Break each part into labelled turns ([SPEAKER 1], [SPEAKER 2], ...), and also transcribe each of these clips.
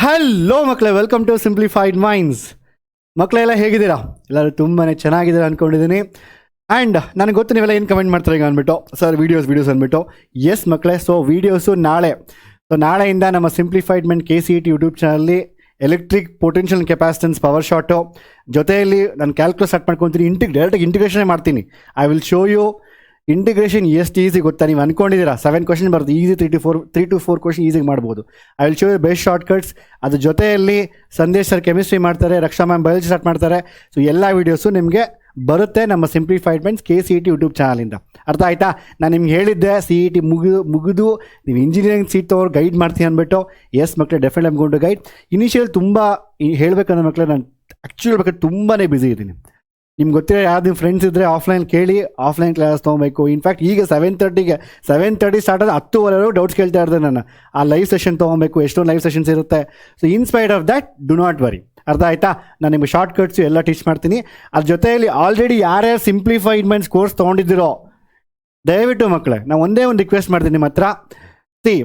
[SPEAKER 1] Hello ಮಕ್ಕಳೇ, welcome to simplified minds. ಮಕ್ಕಳೆಲ್ಲ ಹೇಗಿದ್ದೀರಾ? ಎಲ್ಲರೂ ತುಂಬಾ ಚೆನ್ನಾಗಿದ್ದೀರಾ ಅಂದ್ಕೊಂಡಿದ್ದೀನಿ. ಆ್ಯಂಡ್ ನನಗೆ ಗೊತ್ತು ನೀವೆಲ್ಲ ಏನು ಕಮೆಂಟ್ ಮಾಡ್ತಾರೆ ಈಗ ಅಂದ್ಬಿಟ್ಟು, ಸರ್ ವೀಡಿಯೋಸ್ ಅಂದ್ಬಿಟ್ಟು. ಎಸ್ ಮಕ್ಕಳೇ, ಸೊ ವೀಡಿಯೋಸು ನಾಳೆ. ಸೊ ನಾಳೆಯಿಂದ ನಮ್ಮ ಸಿಂಪ್ಲಿಫೈಡ್ ಮೈಂಡ್ KCET ಯೂಟ್ಯೂಬ್ ಚಾನಲ್ಲಿ electric potential capacitance power shot ಜೊತೆಯಲ್ಲಿ ನಾನು ಕ್ಯಾಲ್ಕುಲೇಟ್ ಸ್ಟಾರ್ಟ್ ಮಾಡ್ಕೊತೀನಿ. ಡೈರೆಕ್ಟಾಗಿ ಇಂಟಿಗ್ರೇಷನ್ ಮಾಡ್ತೀನಿ. I will show you integration ಎಷ್ಟು ಈಸಿ ಗೊತ್ತಾ? ನೀವು ಅಂದ್ಕೊಂಡಿದ್ದೀರಾ 7 ಕ್ವಶನ್ ಬರುತ್ತೆ, ಈಸಿ 3 to 4 ಕ್ವಶನ್ ಈಸಿಗೆ ಮಾಡ್ಬೋದು. I will show you best shortcuts. ಅದ್ರ ಜೊತೆಯಲ್ಲಿ ಸಂದೇಶ್ ಸರ್ ಕೆಮಿಸ್ಟ್ರಿ ಮಾಡ್ತಾರೆ, ರಕ್ಷಾ ಮ್ಯಾಮ್ ಬಯಾಲಜಿ ಸ್ಟಾರ್ಟ್ ಮಾಡ್ತಾರೆ. ಸೊ ಎಲ್ಲ ವೀಡಿಯೋಸು ನಿಮಗೆ ಬರುತ್ತೆ ನಮ್ಮ ಸಿಂಪ್ಲಿಫೈಡ್ ಮೈಂಡ್ಸ್ KCET ಯೂಟ್ಯೂಬ್ ಚಾನಲಿಂದ. ಅರ್ಥ ಆಯಿತಾ? ನಾನು ನಿಮ್ಗೆ ಹೇಳಿದ್ದೆ CET ಮುಗಿದು ನೀವು ಇಂಜಿನಿಯರಿಂಗ್ ಸೀಟ್ ತೊಗೊಳ್ ಗೈಡ್ ಮಾಡ್ತೀನಿ ಅಂದ್ಬಿಟ್ಟು. ಎಸ್ ಮಕ್ಕಳೇ, definite I'm going to guide. Initial ತುಂಬ ಹೇಳಬೇಕಂದ್ರೆ ಮಕ್ಕಳೇ, ನಾನು ಆ್ಯಕ್ಚುಲಿ ಹೇಳ್ಬೇಕಾದ್ರೆ ತುಂಬಾ ಬ್ಯುಸಿ ಇದ್ದೀನಿ. ನಿಮ್ಗೆ ಗೊತ್ತಿರೋ ಯಾರು ನಿಮ್ಮ ಫ್ರೆಂಡ್ಸ್ ಇದ್ದರೆ ಆಫ್ಲೈನ್ ಕೇಳಿ, ಆಫ್ಲೈನ್ ಕ್ಲಾಸ್ ತೊಗೊಬೇಕು. ಇನ್ಫ್ಯಾಕ್ಟ್ ಈಗ 7:30 ಸ್ಟಾರ್ಟ್ ಆದರೆ 10:00 ಡೌಟ್ಸ್ ಕೇಳ್ತಾ ಇರ್ತಾರೆ ನಾನು. ಆ ಲೈವ್ ಸೆಷನ್ ತೊಗೊಬೇಕು, ಎಷ್ಟೊಂದು ಲೈವ್ ಸೆಷನ್ಸ್ ಇರುತ್ತೆ. So inspired of that, do not worry. ಅರ್ಥ ಆಯಿತಾ? ನಾನು ನಿಮಗೆ ಶಾರ್ಟ್ ಕಟ್ಸು ಎಲ್ಲ ಟೀಚ್ ಮಾಡ್ತೀನಿ. ಅದ್ರ ಜೊತೆಯಲ್ಲಿ ಆಲ್ರೆಡಿ ಯಾರ್ಯಾರು ಸಿಂಪ್ಲಿಫೈಡ್ ಮೈಂಡ್ಸ್ ಕೋರ್ಸ್ ತೊಗೊಂಡಿದ್ದೀರೋ ದಯವಿಟ್ಟು ಮಕ್ಕಳೇ, ನಾವು ಒಂದೇ ಒಂದು ರಿಕ್ವೆಸ್ಟ್ ಮಾಡ್ತೀನಿ ನಿಮ್ಮ ಹತ್ರ. C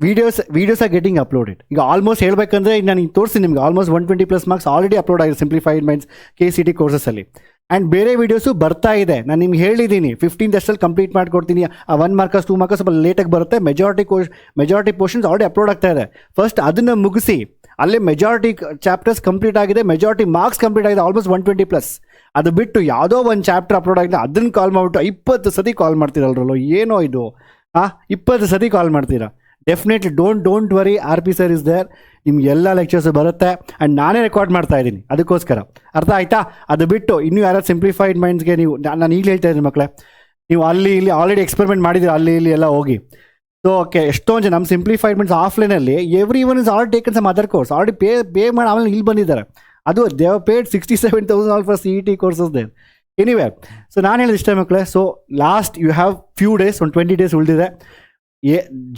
[SPEAKER 1] videos are getting uploaded. ಈಗ ಆಲ್ಮೋಸ್ಟ್ ಹೇಳಬೇಕಂದ್ರೆ ಈಗ ನಾನು ತೋರಿಸ್ತೀನಿ ನಿಮಗೆ. ಆಲ್ಮೋಸ್ಟ್ 120+ ಮಾರ್ಕ್ಸ್ ಆಲ್ರೆಡಿ ಅಪ್ಲೋಡ್ ಆಗಿದೆ ಸಿಂಪ್ಲಿಫೈಡ್ ಮೈಂಡ್ಸ್ KCET ಕೋರ್ಸಸಲ್ಲಿ. ಆ್ಯಂಡ್ ಬೇರೆ ವೀಡಿಯೋಸು ಬರ್ತಾ ಇದೆ. ನಾನು ನಿಮ್ಗೆ ಹೇಳಿದ್ದೀನಿ 15 ಅಷ್ಟಲ್ಲಿ ಕಂಪ್ಲೀಟ್ ಮಾಡ್ಕೊಡ್ತೀನಿ. ಆ 1 ಮಾರ್ಕಸ್ 2 ಮಾರ್ಕಸ್ ಸ್ವಲ್ಪ ಲೇಟಾಗಿ ಬರುತ್ತೆ. ಮೆಜಾರಿಟಿ ಪೋರ್ಷನ್ಸ್ ಆಲ್ರೆಡಿ ಅಪ್ಲೋಡ್ ಆಗ್ತಾ ಇದೆ. ಫಸ್ಟ್ ಅದನ್ನು ಮುಗಿಸಿ, ಅಲ್ಲೇ ಮೆಜಾರಿಟಿ ಚಾಪ್ಟರ್ಸ್ ಕಂಪ್ಲೀಟ್ ಆಗಿದೆ, ಮೆಜಾರಿಟಿ ಮಾರ್ಕ್ಸ್ ಕಂಪ್ಲೀಟ್ ಆಗಿದೆ, ಆಲ್ಮೋಸ್ಟ್ 120+. ಅದು ಬಿಟ್ಟು ಯಾವುದೋ ಒಂದು ಚಾಪ್ಟರ್ ಅಪ್ಲೋಡ್ ಆಗಿದೆ, ಅದನ್ನು ಕಾಲ್ ಮಾಡಿಬಿಟ್ಟು 20 ಸತಿ ಕಾಲ್ ಮಾಡ್ತೀರಲ್ರಲ್ಲೋ, ಏನೋ ಇದು 20 ಸತಿ ಕಾಲ್ ಮಾಡ್ತೀರಾ. Definitely don't worry, RP sir is there. ನಿಮ್ಗೆ ಎಲ್ಲ ಲೆಕ್ಚರ್ಸು ಬರುತ್ತೆ. ಆ್ಯಂಡ್ ನಾನೇ ರೆಕಾರ್ಡ್ ಮಾಡ್ತಾ ಇದ್ದೀನಿ ಅದಕ್ಕೋಸ್ಕರ. ಅರ್ಥ ಆಯಿತಾ? ಅದು ಬಿಟ್ಟು ಇನ್ನೂ ಯಾರು ಸಿಂಪ್ಲಿಫೈಡ್ ಮೈಂಡ್ಸ್ಗೆ ನೀವು, ನಾನು ಈಗಲೇ ಹೇಳ್ತಾ ಇದ್ದೀನಿ ಮಕ್ಕಳೇ, ನೀವು ಅಲ್ಲಿ ಇಲ್ಲಿ ಆಲ್ರೆಡಿ ಎಕ್ಸ್ಪೆರಿಮೆಂಟ್ ಮಾಡಿದ್ದೀರ, ಅಲ್ಲಿ ಇಲ್ಲಿ ಎಲ್ಲ ಹೋಗಿ. ಸೊ ಓಕೆ, ಎಷ್ಟೊಂದು ಜನ ನಮ್ಮ ಸಿಂಪ್ಲಿಫೈಡ್ ಮೈಂಡ್ಸ್ ಆಫ್ಲೈನಲ್ಲಿ everyone is already taken some other course, already pay ಮಾಡಿ ಆಮೇಲೆ ಇಲ್ಲಿ ಬಂದಿದ್ದಾರೆ. ಅದು they have paid 67,000 all for CET courses there. Anyway, so ನಾನು ಹೇಳಿದ ಇಷ್ಟೇ ಮಕ್ಕಳೇ. So last you have few days, ಒಂದು 20 ಡೇಸ್ ಉಳಿದಿದೆ.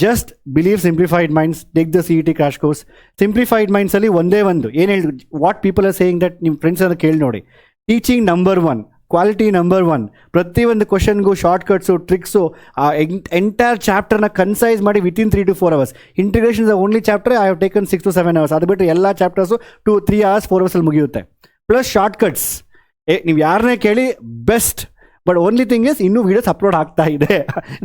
[SPEAKER 1] Just believe simplified minds, take the CET crash course. Simplified ಮೈಂಡ್ಸಲ್ಲಿ ಒಂದೇ ಒಂದು ಏನು ಹೇಳಿ, what people are saying that ನಿಮ್ಮ ಫ್ರೆಂಡ್ಸ್ ಅಂತ ಕೇಳಿ ನೋಡಿ. ಟೀಚಿಂಗ್ ನಂಬರ್ 1, ಕ್ವಾಲಿಟಿ ನಂಬರ್ 1, ಪ್ರತಿಯೊಂದು ಕ್ವಶನ್ಗೂ ಶಾರ್ಟ್ಕಟ್ಸು, ಟ್ರಿಕ್ಸು, ಆ ಎಂಟೈರ್ ಚಾಪ್ಟರ್ನ ಕನ್ಸೈಸ್ ಮಾಡಿ within 3 to 4 hours. Integration the only chapter I have taken 6 to 7 hours. ಅದು ಬಿಟ್ಟು ಎಲ್ಲ ಚಾಪ್ಟರ್ಸು 2-3 hours 4 hours ಮುಗಿಯುತ್ತೆ. Plus shortcuts. ನೀವು ಯಾರನ್ನೇ ಕೇಳಿ best. But only thing is ಇನ್ನೂ ವೀಡಿಯೋಸ್ ಅಪ್ಲೋಡ್ ಆಗ್ತಾ ಇದೆ.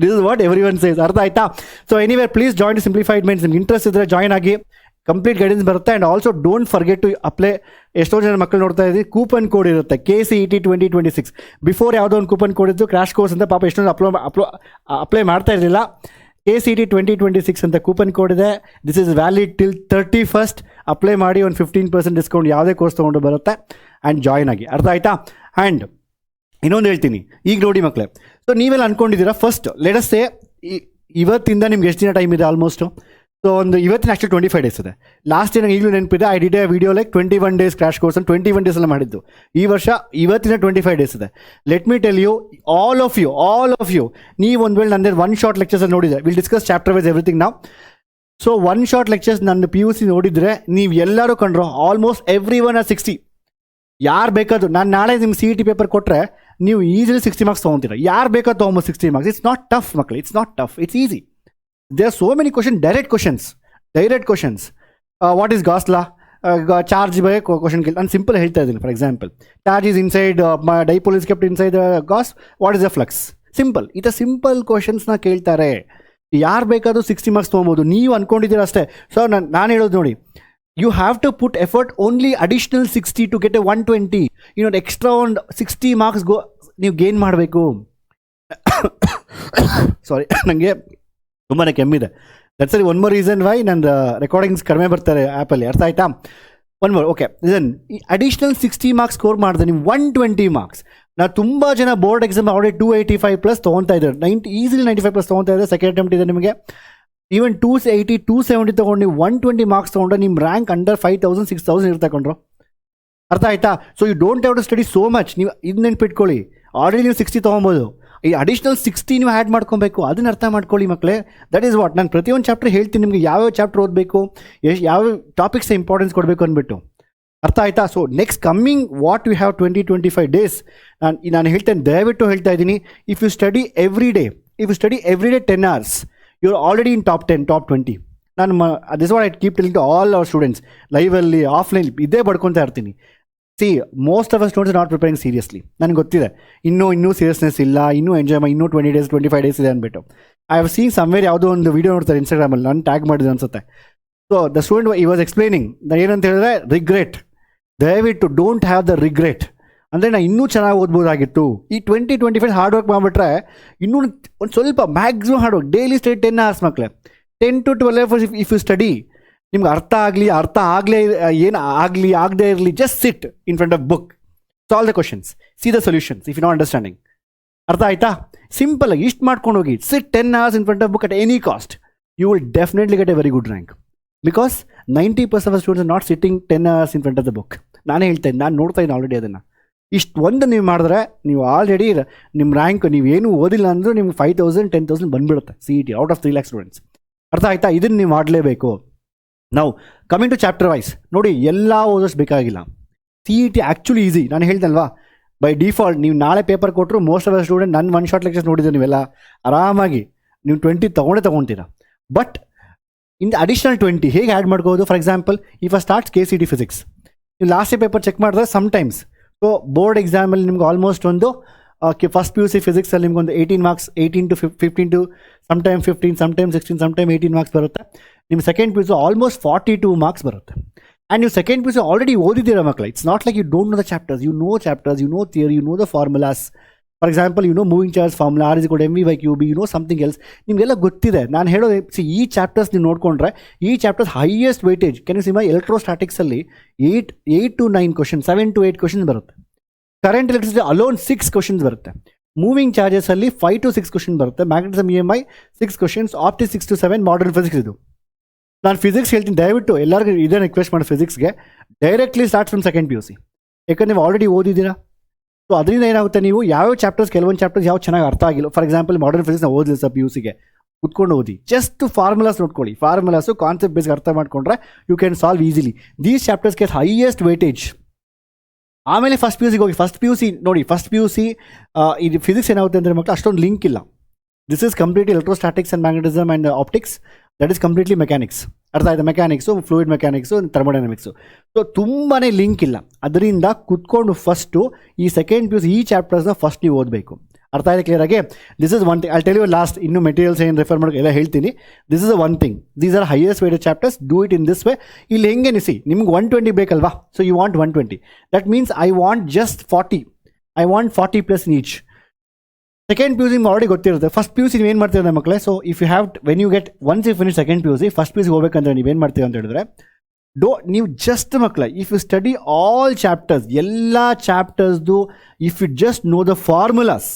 [SPEAKER 1] This is what every-one says. ಅರ್ಥ ಆಯ್ತಾ? So anyway, please join simplified minds. ನಿಮ್ಗೆ ಇಂಟ್ರೆಸ್ಟ್ ಇದ್ದರೆ ಜಾಯ್ನ್ ಆಗಿ, ಕಂಪ್ಲೀಟ್ ಗೈಡೆನ್ಸ್ ಬರುತ್ತೆ. And also don't forget to apply. ಎಷ್ಟೋ ಜನ ಮಕ್ಕಳು ನೋಡ್ತಾ ಇದ್ದೀವಿ, ಕೂಪನ್ ಕೋಡ್ ಇರುತ್ತೆ KCET 2026. ಬಿಫೋರ್ ಯಾವುದೋ ಒಂದು ಕೂಪನ್ ಕೋಡ್ ಇದ್ದು ಕ್ರಾಶ್ ಕೋರ್ಸ್ ಅಂತ, ಪಾಪ ಎಷ್ಟೊಂದು ಅಪ್ಲೈ ಮಾಡ್ತಾ ಇರಲಿಲ್ಲ. KCET 2026 ಅಂತ ಕೂಪನ್ ಕೋಡ್ ಇದೆ. This is valid till 31st. Apply ಮಾಡಿ, ಒಂದು 15% ಡಿಸ್ಕೌಂಟ್ ಯಾವುದೇ ಕೋರ್ಸ್ ತೊಗೊಂಡು ಬರುತ್ತೆ. ಆ್ಯಂಡ್ ಜಾಯ್ನ್ ಆಗಿ. ಅರ್ಥ ಆಯಿತಾ? ಆ್ಯಂಡ್ ಇನ್ನೊಂದು ಹೇಳ್ತೀನಿ, ಈಗ ನೋಡಿ ಮಕ್ಕಳೇ. ಸೊ ನೀವೆಲ್ಲ ಅಂದ್ಕೊಂಡಿದ್ದೀರಾ, ಫಸ್ಟ್ ಲೆಟ್ ಸೇ ಇವತ್ತಿಂದ ನಿಮ್ಗೆ ಎಷ್ಟು ದಿನ ಟೈಮ್ ಇದೆ ಆಲ್ಮೋಸ್ಟು. ಸೊ ಒಂದು ಇವತ್ತಿನ ಆ್ಯಕ್ಚುಲಿ 25 ಡೇಸ್ ಇದೆ. ಲಾಸ್ಟ್ ದಿನ ಈಗಲೂ ನೆನಪಿದೆ, I did A video like 21 days crash course ಅಂತ 21 ಡೇಸ್ ಎಲ್ಲ ಮಾಡಿದ್ದು. ಈ ವರ್ಷ ಇವತ್ತಿನ 25 ಡೇಸ್ ಇದೆ. Let me tell you, all of you ನೀವು ಒಂದು ವೇಳೆ ನಂದೇ 1 ಶಾರ್ಟ್ ಲೆಕ್ಚರ್ಸಲ್ಲಿ ನೋಡಿದರೆ, will discuss chapter wise everything ನಾವು. ಸೊ 1 ಶಾರ್ಟ್ ಲೆಕ್ಚರ್ಸ್ ನನ್ನ PUC ನೋಡಿದರೆ ನೀವು ಎಲ್ಲರೂ ಕಂಡ್ರು ಆಲ್ಮೋಸ್ಟ್ ಎವ್ರಿ-ಒನ್ ಆರ್ 60. ಯಾರು ಬೇಕಾದ್ರು, ನಾನು ನಾಳೆ ನಿಮ್ಗೆ CET ಪೇಪರ್ ಕೊಟ್ಟರೆ ನೀವು ಈಸಿಲಿ 60 ಮಾರ್ಕ್ಸ್ ತೊಗೊತೀರ. ಯಾರು ಬೇಕಾದ್ರು ತೊಗೊಂಬೋದು 60 ಮಾರ್ಕ್ಸ್. ಇಟ್ಸ್ ನಾಟ್ ಟಫ್ ಮಕ್ಕಳು, it's not tough, it's easy. There are so many question, direct questions. What is Gauss law, charge ಬಗ್ಗೆ ಕ್ವಶನ್ ಕೇಳಿ. ನಾನು ಸಿಂಪಲ್ ಹೇಳ್ತಾ ಇದ್ದೀನಿ. For example, charge is inside, dipole is kept inside Gauss, what is the flux? Simple. ಈ ಥರ simple ಕ್ವಶನ್ಸ್ನ ಕೇಳ್ತಾರೆ. ಯಾರು ಬೇಕಾದರೂ 60 ಮಾರ್ಕ್ಸ್ ತೊಗೊಬೋದು. ನೀವು ಅಂದ್ಕೊಂಡಿದ್ದೀರ ಅಷ್ಟೇ. ಸೊ ನಾನು ಹೇಳೋದು ನೋಡಿ, you have to put effort, only additional 60 to get a 120. Extra ಒಂದು 60 ಮಾರ್ಕ್ಸ್ ನೀವು ಗೇನ್ ಮಾಡಬೇಕು. ಸಾರಿ, ನನಗೆ ತುಂಬಾ ಕೆಮ್ಮಿದೆ. That's one more reason why ನನ್ನ ರೆಕಾರ್ಡಿಂಗ್ಸ್ ಕಡಿಮೆ ಬರ್ತಾರೆ ಆ್ಯಪಲ್ಲಿ. ಅರ್ಥ ಆಯ್ತಾ? One more. ಓಕೆ, ಇದನ್ ಅಡಿಷ್ನಲ್ 60 ಮಾರ್ಕ್ಸ್ ಸ್ಕೋರ್ ಮಾಡಿದ್ರೆ ನೀವು 120 ಮಾರ್ಕ್ಸ್. ನಾವು ತುಂಬ ಜನ ಬೋರ್ಡ್ ಎಕ್ಸಾಮ್ ಆಲ್ರೆಡಿ 285+ ತೊಗೊತಾ ಇದ್ದಾರೆ, ಈಸಿಲಿ 95+ ತೊಗೊತಾ ಇದ್ದಾರೆ. ಸೆಕೆಂಡ್ ಅಟೆಂಪ್ಟ್ ಇದೆ ನಿಮಗೆ. ಈವನ್ 280, 270 ತೊಗೊಂಡು ನೀವು 120 ಮಾರ್ಕ್ಸ್ ತೊಗೊಂಡ್ರೆ ನಿಮ್ಮ ರ್ಯಾಂಕ್ ಅಂಡರ್ 5,000, 6,000 ಇರುತ್ತೆ ಕೊಂಡ್ರು. ಅರ್ಥ ಆಯ್ತಾ? So you don't have to study so much. ನೀವು ಇದು ನೆನ್ಪಿಟ್ಕೊಳ್ಳಿ, ಆಲ್ರೆಡಿ ನೀವು 60 ತೊಗೊಬೋದು. ಈ ಅಡಿಷ್ನಲ್ 60 ನೀವು ಆ್ಯಡ್ ಮಾಡ್ಕೊಬೇಕು. ಅದನ್ನ ಅರ್ಥ ಮಾಡ್ಕೊಳ್ಳಿ ಮಕ್ಕಳೇ. That is what. ನಾನು ಪ್ರತಿಯೊಂದು ಚಾಪ್ಟರ್ ಹೇಳ್ತೀನಿ ನಿಮಗೆ, ಯಾವ್ಯಾವ ಚಾಪ್ಟರ್ ಓದಬೇಕು, ಯಾವ ಟಾಪಿಕ್ಸ್ ಇಂಪಾರ್ಟೆನ್ಸ್ ಕೊಡಬೇಕು ಅಂದ್ಬಿಟ್ಟು. ಅರ್ಥ ಆಯ್ತಾ? So next coming what you have 20-25 days. ನಾನು ಹೇಳ್ತೇನೆ, ದಯವಿಟ್ಟು ಹೇಳ್ತಾ ಇದ್ದೀನಿ. If you study every day 10 hours, you're already in top 10, top 20. ನಾನು this what I keep telling to all our students, ಲೈವಲ್ಲಿ ಆಫ್ಲೈನ್ ಇದೇ ಬಡ್ಕೊತಾ ಇರ್ತೀನಿ. See most of a students not preparing seriously. ನನಗೆ ಗೊತ್ತಿದೆ ಇನ್ನೂ ಸೀರಿಯಸ್ನೆಸ್ ಇಲ್ಲ, ಇನ್ನೂ ಎಂಜಾಯ್ ಇನ್ನೂ 20 days 25 days ಇದೆ ಅಂದ್ಬಿಟ್ಟು. ಐ ಹ್ಯಾವ್ ಸೀನ್ ಸಮ್ವೇರ್ ಯಾವುದೋ ಒಂದು ವೀಡಿಯೋ ನೋಡ್ತಾರೆ ಇನ್ಸ್ಟಾಗ್ರಾಮಲ್ಲಿ, ನಾನು ಟ್ಯಾಗ್ ಮಾಡಿದೆ ಅನ್ಸುತ್ತೆ. ಸೊ ದ ಸ್ಟೂಡೆಂಟ್ ಈ ವಾಸ್ ಎಕ್ಸ್ಪ್ಲೈನಿಂಗ್ ಏನಂತ ಹೇಳಿದ್ರೆ, ರಿಗ್ರೆಟ್, ದಯವಿಟ್ಟು ಡೋಂಟ್ ಹ್ಯಾವ್ ದ ರಿಗ್ರೆಟ್. ಅಂದರೆ ನಾನು ಇನ್ನೂ ಚೆನ್ನಾಗಿ ಓದ್ಬೋದಾಗಿತ್ತು. ಈ 20-25 ಹಾರ್ಡ್ ವರ್ಕ್ ಮಾಡಿಬಿಟ್ರೆ ಇನ್ನೂ ಒಂದು ಸ್ವಲ್ಪ maximum hard work, daily study 10 hours ಮಕ್ಕಳೇ, 10 to 12 hours if you study. ನಿಮ್ಗೆ ಅರ್ಥ ಆಗದೆ ಇರಲಿ, just sit in front of book, solve the questions, see the solutions if you not understanding. ಅರ್ಥ ಆಯ್ತಾ? ಸಿಂಪಲ್ ಆಗಿ ಇಷ್ಟು ಮಾಡ್ಕೊಂಡು ಹೋಗಿ, sit 10 hours in front of book at any cost, you will definitely get a very good rank. Because 90% of students not sitting 10 hours in front of the book. ನಾನೇ ಹೇಳ್ತಾ ಇದ್ದೀನಿ, ನಾನು ನೋಡ್ತಾ ಇದ್ದೀನಿ ಆಲ್ರೆಡಿ ಅದನ್ನು. ಇಷ್ಟು ಒಂದು ನೀವು ಮಾಡಿದ್ರೆ ನೀವು ಆಲ್ರೆಡಿ ನಿಮ್ಮ ರ್ಯಾಂಕ್, ನೀವೇನು ಓದಿಲ್ಲ ಅಂದರೂ ನಿಮ್ಗೆ 5,000 10,000 ಬಂದುಬಿಡುತ್ತೆ CET out of 3 lakh students. ಅರ್ಥ ಆಯ್ತಾ? ಇದನ್ನು ನೀವು ಮಾಡಲೇಬೇಕು. ನಾವು ಕಮಿಂಗ್ ಟು ಚಾಪ್ಟರ್ ವೈಸ್ ನೋಡಿ, ಎಲ್ಲ ಓದೋಷ್ಟು ಬೇಕಾಗಿಲ್ಲ. CET actually easy. ನಾನು ಹೇಳ್ದಲ್ವಾ, ಬೈ ಡಿಫಾಲ್ಟ್ ನೀವು ನಾಳೆ ಪೇಪರ್ ಕೊಟ್ಟರು ಮೋಸ್ಟ್ ಆಫ್ ದ ಸ್ಟೂಡೆಂಟ್, ನನ್ನ 1 shot ಲೆಕ್ಚರ್ಸ್ ನೋಡಿದ್ರೆ ನೀವೆಲ್ಲ ಆರಾಮಾಗಿ ನೀವು 20 ತೊಗೊಳ್ತೀರಾ. ಬಟ್ ಇನ್ ಅಡಿಷನಲ್ 20 ಹೇಗೆ ಆ್ಯಡ್ ಮಾಡ್ಕೋಬೋದು? For example, if a starts KCET physics, ನೀವು ಲಾಸ್ಟ್ ಪೇಪರ್ ಚೆಕ್ ಮಾಡಿದ್ರೆ ಸಮ್ಟೈಮ್ಸ್, ಸೊ ಬೋರ್ಡ್ ಎಕ್ಸಾಮಲ್ಲಿ ನಿಮ್ಗೆ ಆಲ್ಮೋಸ್ಟ್ ಒಂದು ಫಸ್ಟ್ PUC ಫಿಸಿಕ್ಸಲ್ಲಿ ನಿಮ್ಗೊಂದು 18 marks, 18 to 15 to sometime 15, sometime 16, sometime 18 marks ಬರುತ್ತೆ. ನಿಮ್ಮ ಸೆಕೆಂಡ್ PUC ಆಲ್ಮೋಸ್ಟ್ 42 marks ಬರುತ್ತೆ. ಆ್ಯಂಡ್ ನೀವು ಸೆಕೆಂಡ್ PUC ಆಲ್ರೆಡಿ ಓದಿದ್ದೀರಾ ಮಕ್ಕಳು. It's not like you don't know the chapters, you know theory, you know the formulas. For example, you know moving charge formula, R = mv/qb, you know something else, ನಿಮಗೆಲ್ಲ ಗೊತ್ತಿದೆ. ನಾನು ಹೇಳೋದು, ಈ chapters ನೀವು ನೋಡಿಕೊಂಡ್ರೆ, ಈ chapters highest weightage. Can you see my ಎಲೆಕ್ಟ್ರೋಸ್ಟಾಟಿಕ್ಸಲ್ಲಿ 8 to 9 questions, 7 to 8 questions ಬರುತ್ತೆ. ಕರೆಂಟ್ ಎಲೆಕ್ಟ್ರಿಸಿಟಿ ಅಲೋನ್ 6 questions ಬರುತ್ತೆ. ಮೂವಿಂಗ್ ಚಾರ್ಜಸಲ್ಲಿ 5 to 6 questions ಬರುತ್ತೆ. Magnetism EMI 6 questions, optics 6 to 7, modern physics. ಇದು ನಾನು ಫಿಸಿಕ್ಸ್ ಹೇಳ್ತೀನಿ, ದಯವಿಟ್ಟು ಎಲ್ಲರಿಗೂ ಇದೇ ರಿಕ್ವೆಸ್ಟ್ ಮಾಡಿ, ಫಿಸಿಕ್ಸ್ಗೆ directly start from second PUC. ಯಾಕಂದ್ರೆ ನೀವು ಆಲ್ರೆಡಿ ಓದಿದ್ದೀರಾ. ಸೊ ಅದರಿಂದ ಏನಾಗುತ್ತೆ, ನೀವು ಯಾವ್ಯಾವ ಚಾಪ್ಟರ್ಸ್, ಕೆಲವೊಂದು ಚಾಪ್ಟರ್ಸ್ ಯಾವ ಚೆನ್ನಾಗಿ ಅರ್ಥ ಆಗಿಲ್ಲ. ಫಾರ್ ಎಕ್ಸಾಂಪಲ್, ಮಾಡರ್ನ್ ಫಿಸಿಕ್ಸ್ ನಾವು ಓದಿಲ್ಲ ಸರ್ PUCಗೆ, ಕುತ್ಕೊಂಡು ಓದಿ, ಜಸ್ಟ್ ಫಾರ್ಮುಲಾಸ್ ನೋಡ್ಕೊಳ್ಳಿ. ಫಾರ್ಮುಲಾಸು ಕಾನ್ಸೆಪ್ಟ್ ಬೇಸ್ಗೆ ಅರ್ಥ ಮಾಡ್ಕೊಂಡ್ರೆ you can solve easily. These chapters get highest weightage. ಆಮೇಲೆ ಫಸ್ಟ್ PUCಗೆ ಹೋಗಿ. ಫಸ್ಟ್ PUC ನೋಡಿ, ಫಸ್ಟ್ PUC ಇದು ಫಿಸಿಕ್ಸ್ ಏನಾಗುತ್ತೆ ಅಂದರೆ ಮಕ್ಕಳು ಅಷ್ಟೊಂದು ಲಿಂಕ್ ಇಲ್ಲ. This is completely electrostatics and magnetism and optics, that is completely mechanics. ಅರ್ಥ ಆಯ್ತು? Mechanics, fluid mechanics, thermodynamics. So ತುಂಬಾ ಲಿಂಕ್ ಇಲ್ಲ. ಅದರಿಂದ ಕುತ್ಕೊಂಡು ಫಸ್ಟು ಈ ಸೆಕೆಂಡ್ PUC ಈ ಚಾಪ್ಟರ್ಸ್ನ ಫಸ್ಟ್ ನೀವು ಓದಬೇಕು. ಅರ್ಥ ಆಯ್ತು ಕ್ಲಿಯರಾಗಿ? This is one thing. I tell you last, ಇನ್ನೂ ಮೆಟೀರಿಯಲ್ಸ್ ಏನು ರೆಫರ್ ಮಾಡೋಕೆ ಎಲ್ಲ ಹೇಳ್ತೀನಿ. This is a one thing. These are highest weighted chapters, do it in this way. ಇಲ್ಲಿ ಹೆಂಗೆ ನಿಸಿ, ನಿಮ್ಗೆ 120 ಬೇಕಲ್ವಾ? So you want 120. That means I want just 40. I want 40+ in each. Second PUC ನಿಮ್ಗೆ ಆಲ್ರೆಡಿ ಗೊತ್ತಿರುತ್ತೆ. ಫಸ್ಟ್ PUC ನೀವು ಏನು ಮಾಡ್ತೀರ ಮಕ್ಕಳೇ? So if you have when you get once you finish second PUC, first PUC ಹೋಗ್ಬೇಕಂದ್ರೆ ನೀವೇನು ಮಾಡ್ತೀರ ಅಂತ ಹೇಳಿದ್ರೆ, ನೀವು ಜಸ್ಟ್ ಮಕ್ಕಳ, if you study all chapters, ಎಲ್ಲ ಚಾಪ್ಟರ್ಸ್ದು, if you just know the formulas,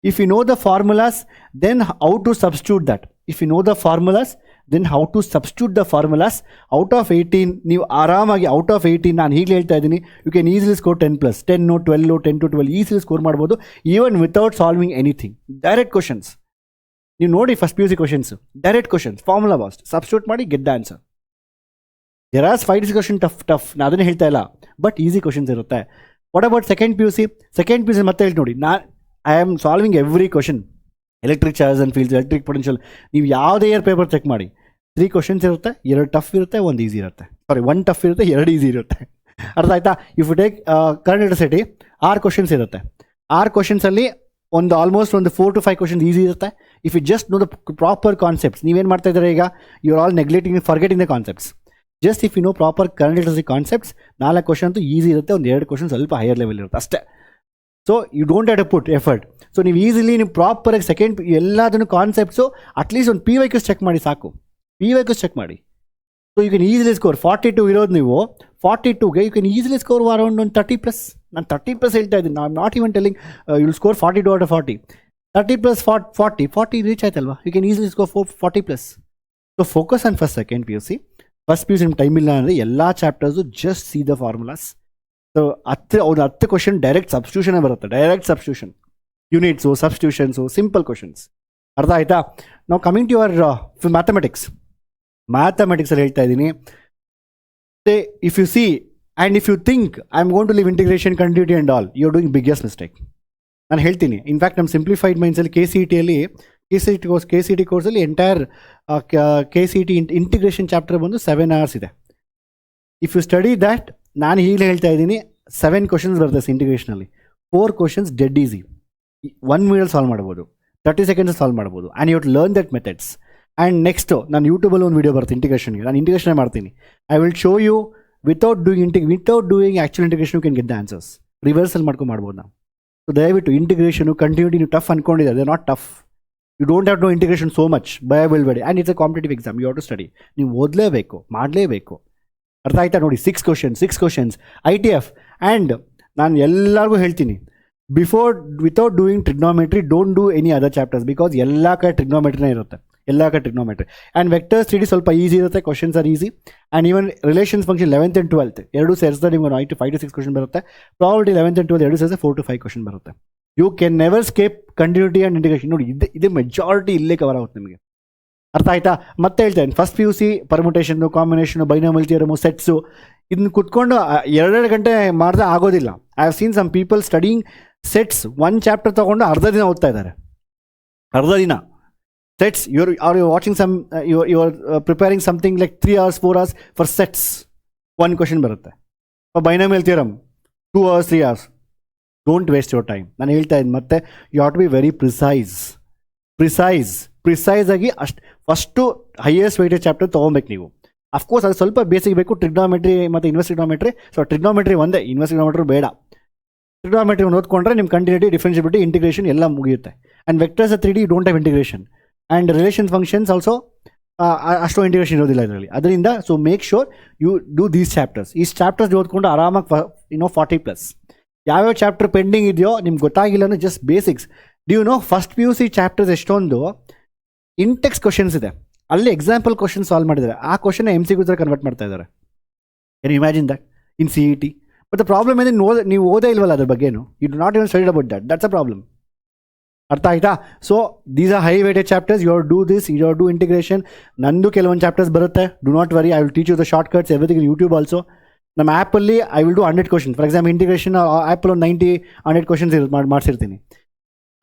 [SPEAKER 1] if you know the formulas, then how to substitute that. If you know the formulas, then how to substitute the formulas. Out of 18, ನೀವು ಆರಾಮಾಗಿ out of 18, ನಾನು ಈಗಲೇ ಹೇಳ್ತಾ ಇದ್ದೀನಿ, you can easily score 10+, 10 12, 10 to 12 easily score ಮಾಡ್ಬೋದು, even without solving anything. Direct questions ನೀವು ನೋಡಿ, first PUC questions, direct questions, formula based, substitute ಮಾಡಿ, get the answer. There are 5 question tough, ನಾನು ಅದನ್ನೇ ಹೇಳ್ತಾ ಇಲ್ಲ, ಬಟ್ ಈಸಿ ಕ್ವಶನ್ಸ್ ಇರುತ್ತೆ. What about second PUC? Second PUC ಮತ್ತೆ ಹೇಳಿ ನೋಡಿ, I am solving every question. Electric charge and fields, electric potential, ನೀವು ಯಾವುದೇ ಇಯರ್ ಪೇಪರ್ ಚೆಕ್ ಮಾಡಿ, 3 questions ಇರುತ್ತೆ, 2 ಟಫ್ ಇರುತ್ತೆ, 1 ಈಸಿ ಇರುತ್ತೆ. 1 ಟಫ್ ಇರುತ್ತೆ, 2 ಈಸಿ ಇರುತ್ತೆ. ಅರ್ಥ ಆಯ್ತಾ? If you take current electricity, 6 questions ಇರುತ್ತೆ. 6 questionsಲ್ಲಿ ಒಂದು ಆಲ್ಮೋಸ್ಟ್ ಒಂದು 4 to 5 questions ಈಸಿ ಇರುತ್ತೆ. If you just know the proper concepts. ನೀವೇನು ಮಾಡ್ತಾ ಇದ್ದಾರೆ ಈಗ? You are all neglecting, forgetting the concepts. Just if you know proper current electricity concepts, 4 questions ಅಂತೂ easy ಇರುತ್ತೆ, ಒಂದು 2 questions ಸ್ವಲ್ಪ ಹೈಯರ್ ಲೆವೆಲ್ ಇರುತ್ತೆ ಅಷ್ಟೇ. So you don't have to put effort. So ನೀವು ಈಸಿಲಿ ನೀವು ಪ್ರಾಪರಾಗಿ ಸೆಕೆಂಡ್ ಎಲ್ಲದನ್ನು ಕಾನ್ಸೆಪ್ಟ್ಸು ಅಟ್ಲೀಸ್ಟ್ ಒಂದು PYQs ಚೆಕ್ ಮಾಡಿ ಸಾಕು. PYQs ಚೆಕ್ ಮಾಡಿ. So you can easily score 42 ಇರೋದು, ನೀವು 42ಗೆ you can easily score around ಒಂದು 30+. ನಾನು 30+ ಹೇಳ್ತಾ ಇದ್ದೀನಿ, ನಾನು not even telling you will score 42 out of 40. 30+40, 40 reach ಆಯ್ತಲ್ವಾ? You can easily score 40+. So focus on first second PUC. First PUC ನಿಮ್ಮ ಟೈಮ್ ಇಲ್ಲ ಅಂದರೆ ಎಲ್ಲ chapters just see the formulas. So 10 question direct substitution ಬರುತ್ತೆ. Direct substitution, units, substitutions, simple questions. ಅರ್ಥ ಆಯ್ತಾ? ನಾವು coming to your ಮ್ಯಾಥಮೆಟಿಕ್ಸಲ್ಲಿ ಹೇಳ್ತಾ ಇದ್ದೀನಿ. If you see and if you think I am going to leave integration, continuity and all, you are doing biggest mistake. ನಾನು ಹೇಳ್ತೀನಿ. In fact ನಮ್ಮ simplified ಮೈಂಡ್ಸಲ್ಲಿ KCETಯಲ್ಲಿ ಕೆ ಸಿ ಟಿ ಕೋರ್ಸಲ್ಲಿ ಎಂಟೈರ್ KCET ಇಂಟಿಗ್ರೇಷನ್ ಚಾಪ್ಟರ್ ಬಂದು 7 hours ಇದೆ. If you study that, ನಾನು ಈಗಲೇ ಹೇಳ್ತಾ ಇದ್ದೀನಿ, 7 ಕ್ವಶನ್ಸ್ ಬರುತ್ತೆ ಇಂಟಿಗ್ರೇಷನಲ್ಲಿ. 4 questions dead easy, 1 minute solve ಮಾಡ್ಬೋದು, 30 seconds ಸಾಲ್ವ್ ಮಾಡ್ಬೋದು. And you to learn that methods. And next ನಾನು ಯೂಟ್ಯೂಬಲ್ಲಿ ಒಂದು ವೀಡಿಯೋ ಬರುತ್ತೆ ಇಂಟಿಗ್ರೇಷನ್ಗೆ, ನಾನು ಇಂಟಿಗ್ರೇಷನ್ ಮಾಡ್ತೀನಿ. I will show you without doing actual integration you can get the answers. Reversal ಮಾಡ್ಬೋದು ನಾವು. ಸೊ ದಯವಿಟ್ಟು ಇಂಟಿಗ್ರೇಷನು ಕಂಟಿನ್ಯೂಟಿ ನೀವು ಟಫ್ ಅನ್ಕೊಂಡಿದ್ದಾರೆ, they not tough. You don't have no integration so much, ಭಯ ಬೀಳ್ಬೇಡಿ. And it's a competitive exam, you have to study. ನೀವು ಓದಲೇಬೇಕು, ಮಾಡಲೇಬೇಕು. ಅರ್ಥ ಆಯ್ತಾ? ನೋಡಿ, 6 ಕ್ವಶನ್ಸ್ ITF. ಆ್ಯಂಡ್ ನಾನು ಎಲ್ಲರಿಗೂ ಹೇಳ್ತೀನಿ, without doing trigonometry don't do any other chapters, because ಎಲ್ಲ ಕಡೆ ಟ್ರಿಗ್ನೋಮೆಟ್ರಿನೇ ಇರುತ್ತೆ, ಎಲ್ಲ ಕಡೆ ಟ್ರಿಗ್ನೋಮೆಟ್ರಿ. ಆ್ಯಂಡ್ ವೆಕ್ಟರ್ಸ್ 3D ಸ್ವಲ್ಪ ಈಸಿ ಇರುತ್ತೆ, questions are easy. And even relations function 11th and 12th ಎರಡೂ ಸೇರಿಸಿದ್ರೆ ನಿಮ್ಗೆ 5 to 6 ಕ್ವಶನ್ ಬರುತ್ತೆ. ಪ್ರಾಬಬಿಲಿಟಿ 11th and 12th ಎರಡೂ ಸೇರಿಸಿದ್ರೆ 4 to 5 ಕ್ವಶನ್ ಬರುತ್ತೆ. You can never escape continuity and integration. ನೋಡಿ, ಇದು ಮೆಜಾರಿಟಿ ಇಲ್ಲೇ ಕವರ್ ಆಗುತ್ತೆ ನಿಮಗೆ. ಅರ್ಥ ಆಯ್ತಾ? ಮತ್ತೆ ಹೇಳ್ತೇನೆ, first PUC permutation, combination, binomial theorem, sets, ಇದನ್ನ ಕುತ್ಕೊಂಡು 2 ಗಂಟೆ ಮಾಡಿದ್ರೆ ಆಗೋದಿಲ್ಲ. I have seen some people studying sets 1 chapter ತೊಗೊಂಡು ಅರ್ಧ ದಿನ ಓದ್ತಾ ಇದ್ದಾರೆ. ಅರ್ಧ ದಿನ sets. You are watching some, you are preparing something like 3 hours 4 hours for sets. 1 question ಬರುತ್ತೆ. Binomial theorem 2 hours 3 hours. Don't waste your time. ನಾನು ಹೇಳ್ತಾ ಇದ್ದೀನಿ ಮತ್ತೆ, you have to be very precise ಆಗಿ ಫಸ್ಟು ಹೈಯೆಸ್ಟ್ ವೆಯ್ಟೇಜ್ ಚಾಪ್ಟರ್ ತೊಗೊಬೇಕು ನೀವು. Of course ಅದು ಸ್ವಲ್ಪ ಬೇಸಿಕ್ ಬೇಕು, ಟ್ರಿಗ್ನೋಮೆಟ್ರಿ ಮತ್ತು ಇನ್ವೆರ್ಸ್ ಟ್ರಿಗ್ನೋಮೆಟ್ರಿ. ಸೊ ಟ್ರಿಗ್ನೋಮೆಟ್ರಿ ಒಂದೇ, ಇನ್ವೆರ್ಸ್ ಟ್ರಿಗ್ನೋಮೆಟ್ರಿ ಬೇಡ. ಟ್ರಿಗ್ನೋಮೆಟ್ರಿ ಓದ್ಕೊಂಡ್ರೆ ನಿಮ್ಮ ಕಂಟಿನ್ಯೂಟಿ, ಡಿಫರೆನ್ಷಿಯಬಿಲಿಟಿ, ಇಂಟಿಗ್ರೇಷನ್ ಎಲ್ಲ ಮುಗಿಯುತ್ತೆ. And vectors 3D you don't have integration. And relation functions also ಅಷ್ಟು ಇಂಟಿಗ್ರೇಷನ್ ಇರೋದಿಲ್ಲ ಇದರಲ್ಲಿ. ಅದರಿಂದ so make sure you do these chapters. ಈ ಚಾಪ್ಟರ್ಸ್ ಓದ್ಕೊಂಡು ಆರಾಮಾಗಿ 40+. ಯಾವ್ಯಾವ ಚಾಪ್ಟರ್ ಪೆಂಡಿಂಗ್ ಇದೆಯೋ ನಿಮ್ಗೆ ಗೊತ್ತಾಗಿಲ್ಲ ಅಂದರೆ just basics. Due no first PUC chapters ಎಷ್ಟೊಂದು ಇಂಟೆಕ್ಸ್ ಕ್ವಶನ್ಸ್ ಇದೆ, ಅಲ್ಲಿ ಎಕ್ಸಾಂಪಲ್ ಕ್ವಶನ್ ಸಾಲ್ವ್ ಮಾಡಿದ್ದಾರೆ. ಆ ಕ್ವಶನ್ MCQ ಕನ್ವರ್ಟ್ ಮಾಡ್ತಾ ಇದ್ದಾರೆ. Can you imagine that in CET? But the problem ಇದೆ, ನೀವು ಓದೇ ಇಲ್ವಲ್ಲ ಅದ್ರ ಬಗ್ಗೆನು. You do not even studied about that's a problem. ಅರ್ಥ ಆಯ್ತಾ? So these are high weighted chapters. You are do this, you are do integration. ನಂದು ಕೆಲವೊಂದು ಚಾಪ್ಟರ್ಸ್ ಬರುತ್ತೆ, do not worry, I will teach you the shortcuts, everything in YouTube also. ನಮ್ಮ ಆ್ಯಪಲ್ಲಿ I will do 100 question. For example integration ಆ್ಯಪಲ್ಲಿ ಒಂದು 90-100 questions ಮಾಡಿಸಿರ್ತೀನಿ.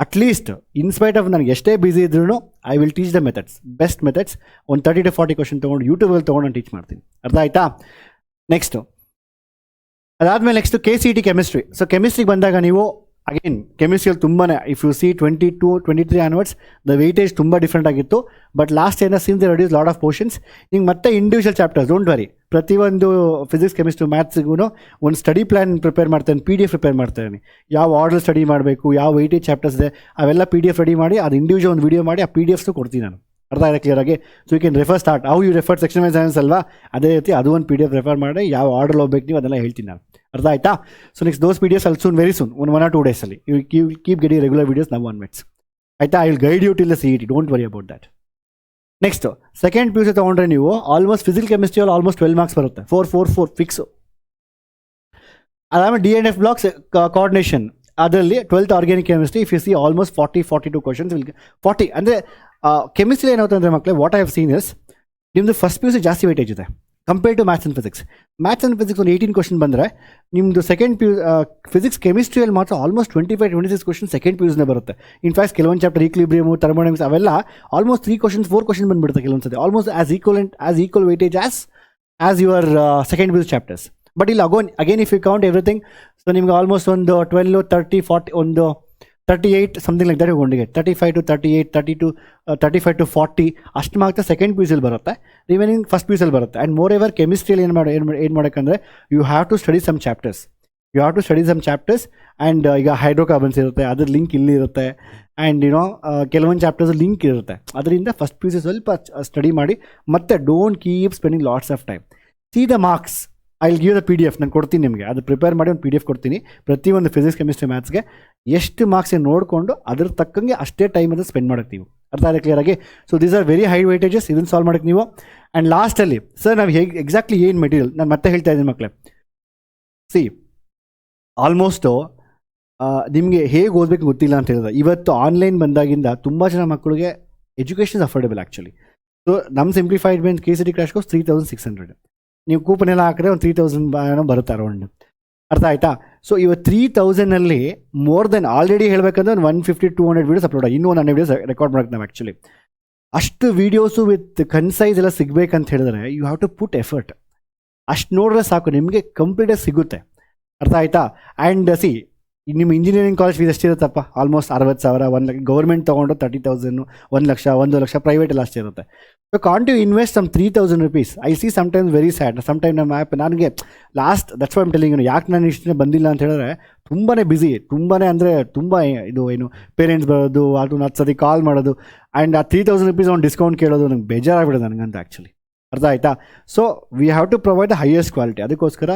[SPEAKER 1] At least in spite of ನನಗೆ ಎಷ್ಟೇ ಬಿಸಿ ಇದ್ರೂ I will teach the methods, best methods. ಒಂದು 30 to 40 question ತೊಗೊಂಡು ಯೂಟ್ಯೂಬಲ್ಲಿ ತೊಗೊಂಡು ನಾನು ಟೀಚ್ ಮಾಡ್ತೀನಿ. ಅರ್ಥ ಆಯ್ತಾ? ನೆಕ್ಸ್ಟು ಅದಾದಮೇಲೆ ನೆಕ್ಸ್ಟು KCET ಕೆಮಿಸ್ಟ್ರಿ. ಸೊ ಕೆಮಿಸ್ಟ್ರಿಗೆ ಬಂದಾಗ ನೀವು ಅಗೇನ್ ಕೆಮಿಸ್ಟ್ರಿಯಲ್ಲಿ ತುಂಬಾ, if you C 22-23 onwards the weightage ತುಂಬ ಡಿಫ್ರೆಂಟ್ ಆಗಿತ್ತು. ಬಟ್ ಲಾಸ್ಟ್ ಏನ since they reduce lot of portions. ಹಿಂಗೆ ಮತ್ತೆ ಇಂಡಿವಿಜುವಲ್ ಚಾಪ್ಟರ್ಸ್, ಡೋಂಟ್ ವರಿ. ಪ್ರತಿಯೊಂದು ಫಿಸಿಕ್ಸ್, ಕೆಮಿಸ್ಟ್ರಿ, ಮ್ಯಾಥ್ಸ್ಗೂ ಒಂದು ಸ್ಟಡಿ ಪ್ಲ್ಯಾನ್ ಪ್ರಿಪೇರ್ ಮಾಡ್ತೇನೆ, PDF ಪ್ರಿಪೇರ್ ಮಾಡ್ತೇನೆ. ಯಾವ ಆರ್ಡರ್ ಸ್ಟಡಿ ಮಾಡಬೇಕು, ಯಾವ ವೆಯ್ಟೇಜ್ ಚಾಪ್ಟರ್ಸ್ ಇದೆ, ಅವೆಲ್ಲ PDF ರೆಡಿ ಮಾಡಿ ಅದು ಇಂಡಿವಿಜುವಲ್ ಒಂದು ವೀಡಿಯೋ ಮಾಡಿ ಆ PDFs ಕೊಡ್ತೀನಿ ನಾನು. ಅರ್ಥ ಆಗಿದೆ ಕ್ಲಿಯರಾಗಿ? So you can refer start how you refer section wise science ಅಲ್ವಾ, ಅದೇ ರೀತಿ ಅದು ಒಂದು PDF ರೆಫರ್ ಮಾಡಿ ಯಾವ ಆರ್ಡರ್ ಹೋಗ್ಬೇಕು ನೀವು ಅದೆಲ್ಲ ಹೇಳ್ತೀನಿ ನಾನು. ಅರ್ಥ ಆಯ್ತಾ? So next those PDFs all soon, very soon, 1 or 2 ಡೇಸಲ್ಲಿ you keep getting regular videos ನಾವು onwards. ಆಯಿತಾ? I will guide you till the CET, don't worry about that. Next second PUC ತೊಗೊಂಡ್ರೆ ನೀವು ಆಲ್ಮೋಸ್ಟ್ ಫಿಸಿಕಲ್ ಕೆಮಿಸ್ಟ್ರಿಯಲ್ಲಿ almost 12 marks ಬರುತ್ತೆ, 4 fix. ಅದಾದಮೇಲೆ DNF blocks coordination, ಅದರಲ್ಲಿ 12th organic chemistry. If you see almost 42 questions will 40. ಅಂದರೆ chemistry ಏನಾಗುತ್ತೆ ಅಂದರೆ ಮಕ್ಕಳೇ, what I have seen is ನಿಮ್ಮದು ಫಸ್ಟ್ PUC ಜಾಸ್ತಿ ವೆಯ್ಟೇಜ್ ಇದೆ compare to maths and physics. Maths and physics ಒಂದು 18 ಕ್ವಶನ್ ಬಂದರೆ, ನಿಮ್ಮದು ಸೆಕೆಂಡ್ ಫಿಸಿಕ್ಸ್ ಕೆಮಿಸ್ಟ್ರಿಯಲ್ಲಿ ಮಾತ್ರ ಆಲ್ಮೋಸ್ಟ್ 25-26 ಕ್ವಶನ್ ಸೆಕೆಂಡ್ PUCನೇ ಬರುತ್ತೆ. ಇನ್ಫ್ಯಾಕ್ಟ್ ಕೆಲವೊಂದು ಚಾಪ್ಟರ್ ಈಕ್ಲಿಬ್ರಿಯಮು, ಥರ್ಮೋಡೈನಮಿಕ್ಸ್ ಅವೆಲ್ಲ ಆಲ್ಮೋಸ್ಟ್ 3 ಕ್ವಶನ್ಸ್ 4 ಕ್ವಶನ್ ಬಂದುಬಿಡುತ್ತೆ ಕೆಲವೊಂದು ಸತಿ, almost as equal weightage as your second PUC chapters. But ಇಲ್ಲಿ again if you count everything, so ನಿಮ್ಗೆ ಆಲ್ಮೋಸ್ಟ್ ಒಂದು 12, 30, 40, ಒಂದು 38 ಸಮಥಿಂಗ್ ಲೈಕ್ ದಟ್ ಗೊಂಡಿಗೆ 35 to 38, 35 to 40 ಅಷ್ಟು ಮಾತ್ರ ಸೆಕೆಂಡ್ PUCಲ್ಲಿ ಬರುತ್ತೆ, ರಿಮೈನಿಂಗ್ ಫಸ್ಟ್ PUCಲ್ಲಿ ಬರುತ್ತೆ. ಆ್ಯಂಡ್ ಮೋರ್ ಎವರ್ ಕೆಮಿಸ್ಟ್ರಿಯಲ್ಲಿ ಏನು ಮಾಡೋಕ್ಕಂದರೆ you have to study some chapters. And ಈಗ ಹೈಡ್ರೋಕಾರ್ಬನ್ಸ್ ಇರುತ್ತೆ, ಅದ್ರ ಲಿಂಕ್ ಇಲ್ಲಿ ಇರುತ್ತೆ. ಆ್ಯಂಡ್ ಕೆಲವೊಂದು ಚಾಪ್ಟರ್ಸ್ ಲಿಂಕ್ ಇರುತ್ತೆ. ಅದರಿಂದ ಫಸ್ಟ್ PUC ಸ್ವಲ್ಪ ಸ್ಟಡಿ ಮಾಡಿ, ಮತ್ತೆ don't keep spending lots of time. C the marks, I will give the PDF, ನಾನು ಕೊಡ್ತೀನಿ ನಿಮಗೆ, ಅದು ಪ್ರಿಪೇರ್ ಮಾಡಿ ಒಂದು PDF ಕೊಡ್ತೀನಿ. ಪ್ರತಿಯೊಂದು ಫಿಸಿಕ್ಸ್, ಕೆಮಿಸ್ಟ್ರಿ, ಮ್ಯಾಥ್ಸ್ಗೆ ಎಷ್ಟು ಮಾರ್ಕ್ಸ್ ನೋಡಿಕೊಂಡು ಅದ್ರ ತಕ್ಕಂಗೆ ಅಷ್ಟೇ ಟೈಮ್ ಅದು ಸ್ಪೆಂಡ್ ಮಾಡೋಕ್ಕೆ ನೀವು. ಅರ್ಥ ಆಗಿದೆ ಕ್ಲಿಯರಾಗಿ? So these are very high weightages, ಇದನ್ನು ಸಾಲ್ವ್ ಮಾಡೋಕ್ಕೆ ನೀವು. ಆ್ಯಂಡ್ ಲಾಸ್ಟಲ್ಲಿ ಸರ್ ನಾವು ಹೇಗೆ ಎಕ್ಸಾಕ್ಟ್ಲಿ ಏನು ಮೆಟೀರಿಯಲ್, ನಾನು ಮತ್ತೆ ಹೇಳ್ತಾ ಇದ್ದೀನಿ ಮಕ್ಕಳೇ, ಸಿ ಆಲ್ಮೋಸ್ಟು ನಿಮಗೆ ಹೇಗೆ ಓದಬೇಕು ಗೊತ್ತಿಲ್ಲ ಅಂತ ಹೇಳಿದ್ರೆ, ಇವತ್ತು ಆನ್ಲೈನ್ ಬಂದಾಗಿಂದ ತುಂಬ ಜನ ಮಕ್ಕಳಿಗೆ ಎಜುಕೇಷನ್ ಅಫೋರ್ಡೆಬಲ್ ಆ್ಯಕ್ಚುಲಿ. ಸೊ ನಮ್ಮ simplified means KCET crash course 3600. ನೀವು ಕೂಪನ್ ಎಲ್ಲ ಹಾಕಿದ್ರೆ ಒಂದು 3000 ಬರುತ್ತೆ ಅರೌಂಡ್. ಅರ್ಥ ಆಯ್ತಾ? ಸೊ ಇವತ್ತು 3000ಅಲ್ಲಿ ಮೋರ್ ದೆನ್ ಆಲ್ರೆಡಿ ಹೇಳಬೇಕಂದ್ರೆ ಒಂದು 150-200 ವೀಡಿಯೋಸ್ ಅಪ್ಲೋಡ್ ಆಗಿ ಇನ್ನೂ ಒಂದು 100 ವೀಡಿಯೋಸ್ ರೆಕಾರ್ಡ್ ಮಾಡೋಕೆ ನಾವು ಆ್ಯಕ್ಚುಲಿ ಅಷ್ಟು ವೀಡಿಯೋಸು ವಿತ್ ಕನ್ಸೈಸ್ ಎಲ್ಲ ಸಿಗಬೇಕಂತ ಹೇಳಿದ್ರೆ you have to put effort. ಅಷ್ಟು ನೋಡಿದ್ರೆ ಸಾಕು ನಿಮಗೆ ಕಂಪ್ಲೀಟಾಗಿ ಸಿಗುತ್ತೆ. ಅರ್ಥ ಆಯ್ತಾ? ಆ್ಯಂಡ್ ನಿಮ್ಮ ಇಂಜಿನಿಯರಿಂಗ್ ಕಾಲೇಜ್ ಫೀಸ್ ಎಷ್ಟಿರುತ್ತಪ್ಪ? ಆಲ್ಮೋಸ್ಟ್ 60,000, 1 ಲಕ್ಷ. ಗೌರ್ಮೆಂಟ್ ತೊಗೊಂಡು 30,000, 1 ಲಕ್ಷ, 1 ಲಕ್ಷ. ಪ್ರೈವೇಟ್ ಎಲ್ಲ ಅಷ್ಟಿರುತ್ತೆ. So can't you invest some 3,000 rupees? I see sometimes very sad. Sometime ನಮ್ಮ ಆ್ಯಪ್ ನನಗೆ that's why am telling you, ಯಾಕೆ ನಾನು ಇಷ್ಟೇ ಬಂದಿಲ್ಲ ಅಂತ ಹೇಳಿದ್ರೆ ತುಂಬಾ ಬ್ಯುಸಿ, ಅಂದರೆ ತುಂಬ ಇದು ಏನು ಪೇರೆಂಟ್ಸ್ ಬರೋದು, ಅದು ಹತ್ತು ಕಾಲ್ ಮಾಡೋದು, ಆ್ಯಂಡ್ ಆ 3,000 rupees ಒಂದು ಡಿಸ್ಕೌಂಟ್ ಕೇಳೋದು ನಂಗೆ ಬೇಜಾರಾಗ್ಬಿಡೋದು ನನಗಂತ ಆ್ಯಕ್ಚುಲಿ. ಅರ್ಥ ಆಯ್ತಾ? So we have to provide the highest quality. ಅದಕ್ಕೋಸ್ಕರ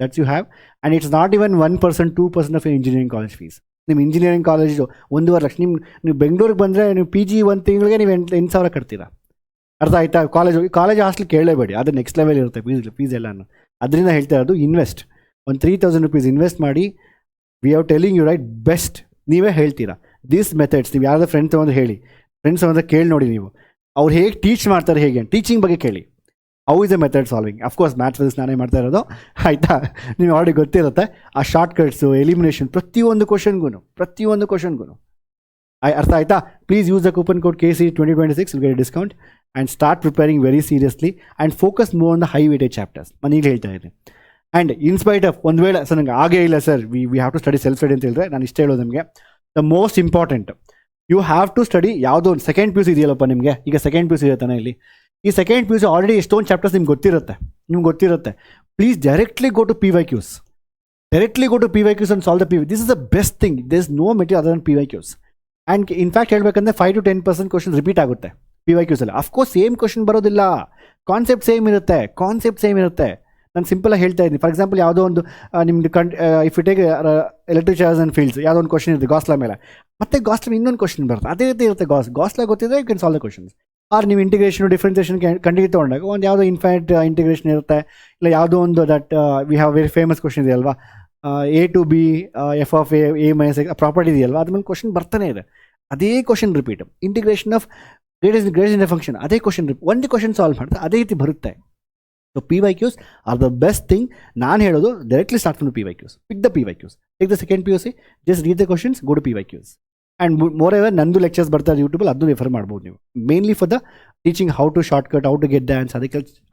[SPEAKER 1] that's you have. And it's not even 1%, 2% of engineering college fees. ನಿಮ್ಮ ಇಂಜಿನಿಯರಿಂಗ್ ಕಾಲೇಜು 1.5 ಲಕ್ಷ. ನೀವು ಬೆಂಗಳೂರಿಗೆ ಬಂದರೆ ನೀವು PG ಒಂದು ತಿಂಗಳಿಗೆ ನೀವು 8,000 ಕಟ್ತೀರಾ. ಅರ್ಥ ಆಯ್ತಾ? ಕಾಲೇಜ್ ಹಾಸ್ಟೆಲ್ ಕೇಳಲೇಬೇಡಿ, ಅದು ನೆಕ್ಸ್ಟ್ ಲೆವೆಲ್ ಇರುತ್ತೆ ಫೀಸ್ ಎಲ್ಲನೂ. ಅದರಿಂದ ಹೇಳ್ತಾ ಇರೋದು ಇನ್ವೆಸ್ಟ್. ಒಂದು 3,000 rupees ಇನ್ವೆಸ್ಟ್ ಮಾಡಿ. We are telling you right best. ನೀವೇ ಹೇಳ್ತೀರಾ ದಿಸ್ ಮೆಥಡ್ಸ್. ನೀವು ಯಾರಾದ್ರೂ ಫ್ರೆಂಡ್ಸ್ ತೊಗೊಂಡ್ರೆ ಕೇಳಿ ನೋಡಿ. ನೀವು ಅವ್ರು ಹೇಗೆ ಟೀಚ್ ಮಾಡ್ತಾರೆ, ಹೇಗೆ ಟೀಚಿಂಗ್ ಬಗ್ಗೆ ಕೇಳಿ. How is A method solving. Of course maths physics ನಾನೇ ಮಾಡ್ತಾ ಇರೋದು, ಆಯಿತಾ? ನೀವು ಆಲ್ರೆಡಿ ಗೊತ್ತಿರುತ್ತೆ. ಆ ಶಾರ್ಟ್ ಕಟ್ಸು, ಎಲಿಮಿನೇಷನ್, ಪ್ರತಿಯೊಂದು ಕ್ವಶನ್ಗೂ ಅರ್ಥ ಆಯ್ತಾ? Please use the coupon code KC2026 will get discount and start preparing very seriously and focus more on the high weightage chapters. ನಾನು ಈಗ ಹೇಳ್ತಾ ಇದ್ದೀನಿ. ಆ್ಯಂಡ್ ಇನ್ಸ್ಪೈಟ್ ಆಫ್ ಒಂದು ವೇಳೆ ಸರ್ ನನಗೆ ಆಗೇ ಇಲ್ಲ sir, we have to study self study ಅಂತ ಹೇಳಿದ್ರೆ ನಾನು ಇಷ್ಟೇ ಹೇಳೋದು ನಿಮಗೆ, the most important you have to study ಯಾವುದೋ ಒಂದು ಸೆಕೆಂಡ್ PUC ಇದೆಯಲ್ಲಪ್ಪ ನಿಮಗೆ. ಈಗ ಸೆಕೆಂಡ್ PUC ಇರುತ್ತಾನೆ ಇಲ್ಲಿ. ಈ ಸೆಕೆಂಡ್ PUC ಆಲ್ರೆಡಿ ಎಷ್ಟೊಂದು ಚಾಪ್ಟರ್ಸ್ ನಿಮ್ಗೆ ಗೊತ್ತಿರುತ್ತೆ. Please directly go to PYQs. And solve the PYQ. This is the best thing. There is no material other than PYQs. And in fact ಹೇಳ್ಬೇಕಂದ್ರೆ 5 to 10% questions repeat ಆಗುತ್ತೆ PYQs ಅಲ್ಲಿ. Of course same question ಬರೋದಿಲ್ಲ, concept same ಇರುತ್ತೆ. ನಾನು ಸಿಂಪಲಾಗಿ ಹೇಳ್ತಾ ಇದ್ದೀನಿ. For example ಯಾವುದೋ ಒಂದು ನಿಮ್ದು if you take electric charge and fields, ಯಾವುದೋ ಒಂದು ಕ್ವಶನ್ ಇರುತ್ತೆ ಗಾಸ್ಲಾ ಮೇಲೆ, ಮತ್ತೆ ಗಾಸ್ಲಾ ಇನ್ನೊಂದು ಕ್ವಶನ್ ಬರುತ್ತೆ, ಅದೇ ರೀತಿ ಇರುತ್ತೆ. ಗಾಸ್ಲಾ ಗೊತ್ತಿದ್ರೆ you can solve the questions. Or ನೀವು ಇಂಟಿಗ್ರೇಷನ್ ಡಿಫ್ರೆನ್ಸಿಯೇಷನ್ ಕಂಟಿನ್ಯೂ ತೊಗೊಂಡಾಗ ಒಂದು ಯಾವುದೋ ಇನ್ಫೈನೈಟ್ ಇಂಟಿಗ್ರೇಷನ್ ಇರುತ್ತೆ, ಇಲ್ಲ ಯಾವುದೋ ಒಂದು that we have very famous question ಇದೆಯಲ್ವಾ, A to B f of a minus x property ಇದೆಯಲ್ವಾ, ಅದ್ರ ಮೇಲೆ ಕ್ವಶನ್ ಬರ್ತಾನೆ ಇದೆ. ಅದೇ question repeat. Integration of gradient function, ಅದೇ ಕ್ವಶನ್ ಒಂದು ಕ್ವಶನ್ ಸಾಲ್ವ್ ಮಾಡ್ತಾರೆ, ಅದೇ ರೀತಿ ಬರುತ್ತೆ. So PYQs are the best thing. ನಾನು ಹೇಳೋದು directly start from PYQs. Pick the PYQs. Take the second PUC, just read the questions, go to PYQs. And moreover ನಂದು lectures ಬರ್ತಾರೆ ಯೂಟ್ಯೂಬಲ್ಲಿ, ಅದನ್ನು ರೆಫರ್ ಮಾಡ್ಬೋದು ನೀವು. Mainly for the teaching how to shortcut, how to get the answer,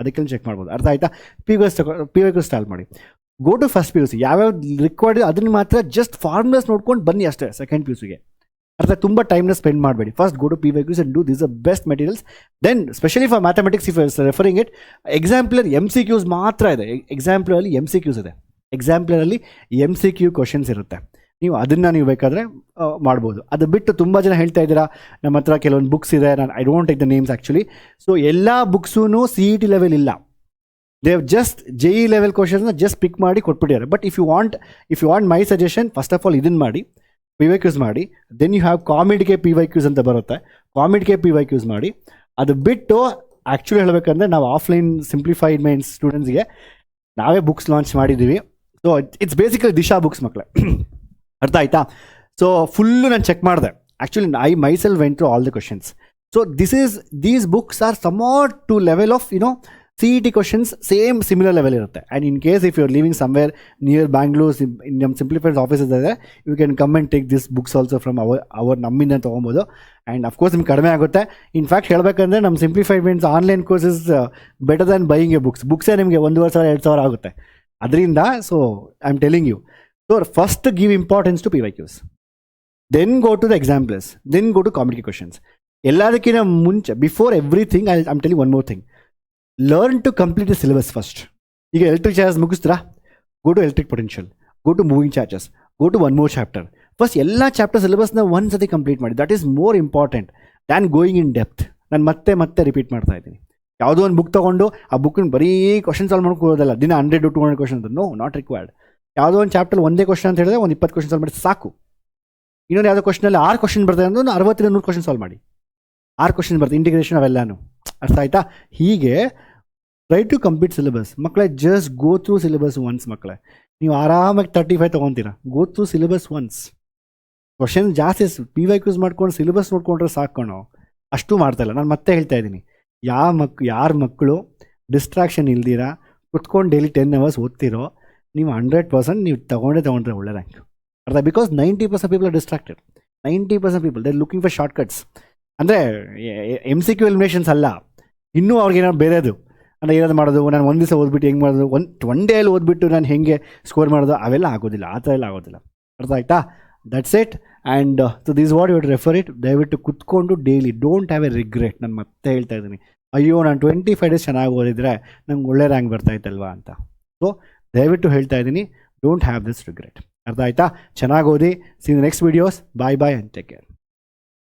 [SPEAKER 1] ಅದಕ್ಕೆಲ್ಲ check ಮಾಡ್ಬೋದು. ಅರ್ಥ ಆಯ್ತಾ? PYQs ಸ್ಟಾರ್ಟ್ ಮಾಡಿ. Go to first PUC. ಯಾವ್ಯಾವ ರಿಕ್ವೈರ್ಡ್ ಅದನ್ನು ಮಾತ್ರ ಜಸ್ಟ್ ಫಾರ್ಮುಲಾಸ್ ನೋಡ್ಕೊಂಡು ಬನ್ನಿ ಅಷ್ಟೇ. ಸೆಕೆಂಡ್ PUCಗೆ ಅರ್ಥ ತುಂಬ ಟೈಮ್ನ ಸ್ಪೆಂಡ್ ಮಾಡಬೇಡಿ. First go to PYQs and do this the best materials. Then specially for mathematics if referring it, exemplar MCQs ಮಾತ್ರ ಇದೆ. ಎಕ್ಸಾಂಪ್ಲರಲ್ಲಿ MCQ ಕ್ವಶನ್ಸ್ ಇರುತ್ತೆ. ನೀವು ಅದನ್ನು ನೀವು ಬೇಕಾದರೆ ಮಾಡ್ಬೋದು. ಅದು ಬಿಟ್ಟು ತುಂಬ ಜನ ಹೇಳ್ತಾ ಇದ್ದೀರಾ ನಮ್ಮ ಹತ್ರ ಕೆಲವೊಂದು ಬುಕ್ಸ್ ಇದೆ, ನಾನು I don't take the names actually. So ಎಲ್ಲ ಬುಕ್ಸೂ CET ಲೆವೆಲ್ ಇಲ್ಲ. They have just JE level ಕ್ವಶನ್ಸ್ನ ಜಸ್ಟ್ ಪಿಕ್ ಮಾಡಿ ಕೊಟ್ಬಿಟ್ಟಿದ್ದಾರೆ. But if you want my suggestion, first of all ಇದನ್ನು ಮಾಡಿ, PYQs ಮಾಡಿ. ದೆನ್ ಯು ಹ್ಯಾವ್ ಕಾಮಿಡ್ಗೆ PYQs ಅಂತ ಬರುತ್ತೆ, ಕಾಮಿಡ್ಗೆ PYQs ಮಾಡಿ. ಅದು ಬಿಟ್ಟು ಆ್ಯಕ್ಚುಲಿ ಹೇಳಬೇಕಂದ್ರೆ ನಾವು ಆಫ್ಲೈನ್ ಸಿಂಪ್ಲಿಫೈಡ್ ಮೈಂಡ್ಸ್ ಸ್ಟೂಡೆಂಟ್ಸ್ಗೆ ನಾವೇ ಬುಕ್ಸ್ ಲಾಂಚ್ ಮಾಡಿದ್ದೀವಿ. So it's basically Disha books ಮಕ್ಕಳೇ. ಅರ್ಥ ಆಯ್ತಾ? ಸೊ ಫುಲ್ಲು ನಾನು ಚೆಕ್ ಮಾಡಿದೆ. Actually I myself went through all the questions. So these books are somewhat to level of CET questions, same similar level ಇರುತ್ತೆ. And in case if you are living somewhere near Bangalore, ನಮ್ಮ simplified offices ಇದೆ, you can come and take this books also from ನಮ್ಮಿಂದ ತೊಗೊಬೋದು. And of course ನಿಮ್ಗೆ ಕಡಿಮೆ ಆಗುತ್ತೆ. In fact ಹೇಳಬೇಕಂದ್ರೆ ನಮ್ಮ simplified minds online courses better than buying a ಬುಕ್ಸೇ ನಿಮಗೆ 1,500 2,000 ಆಗುತ್ತೆ ಅದರಿಂದ. So I am telling you, so first give importance to PYQs, then go to the examples, then go to COMEDK questions. ಎಲ್ಲದಕ್ಕಿಂತ ಮುಂಚೆ before everything I am telling one more thing, learn to complete the syllabus first. ಈಗ electric charges ಮುಗಿಸ್ತೀರಾ, go to electric potential, go to moving charges, go to one more chapter. First ಎಲ್ಲ chapter ಸಿಲೆಬಸ್ನ ಒಂದು ಸತಿ complete ಮಾಡಿ. That is more important than going in depth. ನಾನು ಮತ್ತೆ repeat ಮಾಡ್ತಾ ಇದ್ದೀನಿ. ಯಾವುದೋ ಒಂದು ಬುಕ್ ತೊಗೊಂಡು ಆ ಬುಕ್ನ ಬರೀ ಕ್ವಶನ್ ಸಾಲ್ವ್ ಮಾಡ್ಕೋದಲ್ಲ, ದಿನ 100 to 200 questions. No, not required. ಯಾವುದೋ ಒಂದು ಚಾಪ್ಟರ್ ಒಂದೇ ಕ್ವಶನ್ ಅಂತ ಹೇಳಿದ್ರೆ ಒಂದು 20 ಕ್ವಶನ್ ಸಾಲ್ವ್ ಮಾಡಿ ಸಾಕು. ಇನ್ನೊಂದು ಯಾವುದೋ ಕ್ವಶನಲ್ಲಿ 6 ಕ್ವಶನ್ ಬರ್ತದೆ ಅಂದ್ರೆ 60 100 ಕ್ವಶನ್ ಸಾಲ್ವ್ ಮಾಡಿ. 6 ಕ್ವಶನ್ ಬರ್ತದೆ, ಇಂಟಿಗ್ರೇಷನ್ ಅವೆಲ್ಲಾನು. ಅರ್ಥ ಆಯ್ತಾ? ಹೀಗೆ ಟ್ರೈ ಟು ಕಂಪ್ಲೀಟ್ ಸಿಲೆಬಸ್ ಮಕ್ಕಳೇ. Just go through syllabus once ಮಕ್ಕಳೇ. ನೀವು ಆರಾಮಾಗಿ 35 ತೊಗೊತೀರಾ. Go through syllabus once. Question ಜಾಸ್ತಿ PYQs ಮಾಡ್ಕೊಂಡು ಸಿಲೆಬಸ್ ನೋಡ್ಕೊಂಡ್ರೆ ಸಾಕೋಣ. ಅಷ್ಟು ಮಾಡ್ತಾಯಿಲ್ಲ. ನಾನು ಮತ್ತೆ ಹೇಳ್ತಾ ಇದ್ದೀನಿ, ಯಾರ ಮಕ್ಕಳು ಡಿಸ್ಟ್ರಾಕ್ಷನ್ ಇಲ್ದಿರಾ ಕುತ್ಕೊಂಡು ಡೈಲಿ 10 hours ಓದ್ತಿರೋ, ನೀವು 100% ನೀವು ತೊಗೊಂಡ್ರೆ ಒಳ್ಳೆ ರ್ಯಾಂಕ್. ಅರ್ಥ? Because 90% people are distracted. 90% people they are looking for short cuts. ಅಂದರೆ MCQ ಎಲಿಮಿನೇಷನ್ಸ್ ಅಲ್ಲ, ಇನ್ನೂ ಅವ್ರಿಗೇನಾದ್ರು ಬೇರೆದು ಅಂದರೆ ಏನಾದ್ರು ಮಾಡೋದು, ನಾನು ಒಂದು ದಿವಸ ಓದ್ಬಿಟ್ಟು ಹೆಂಗೆ ಮಾಡೋದು, ಒನ್ ಡೇಯಲ್ಲಿ ಓದ್ಬಿಟ್ಟು ನಾನು ಹೆಂಗೆ ಸ್ಕೋರ್ ಮಾಡೋದು, ಅವೆಲ್ಲ ಆಗೋದಿಲ್ಲ, ಆ ಥರ ಎಲ್ಲ ಆಗೋದಿಲ್ಲ. ಅರ್ಥ ಆಯ್ತಾ? That's it. And so this what you refer it. ದಯವಿಟ್ಟು ಕುತ್ಕೊಂಡು daily don't have a regret. ನಾನು ಮತ್ತೆ ಹೇಳ್ತಾ ಇದ್ದೀನಿ, ಅಯ್ಯೋ ನಾನು 25 ಡೇಸ್ ಚೆನ್ನಾಗಿ ಓದಿದ್ರೆ ನಂಗೆ ಒಳ್ಳೆ ರ್ಯಾಂಕ್ ಬರ್ತಾಯಿತ್ತಲ್ವಾ ಅಂತ. ಸೊ ದಯವಿಟ್ಟು ಹೇಳ್ತಾ ಇದ್ದೀನಿ, ಡೋಂಟ್ ಹ್ಯಾವ್ ದಿಸ್ ರಿಗ್ರೆಟ್. ಅರ್ಥ ಆಯ್ತಾ? ಚೆನ್ನಾಗಿ ಓದಿ. See next videos. Bye and take care.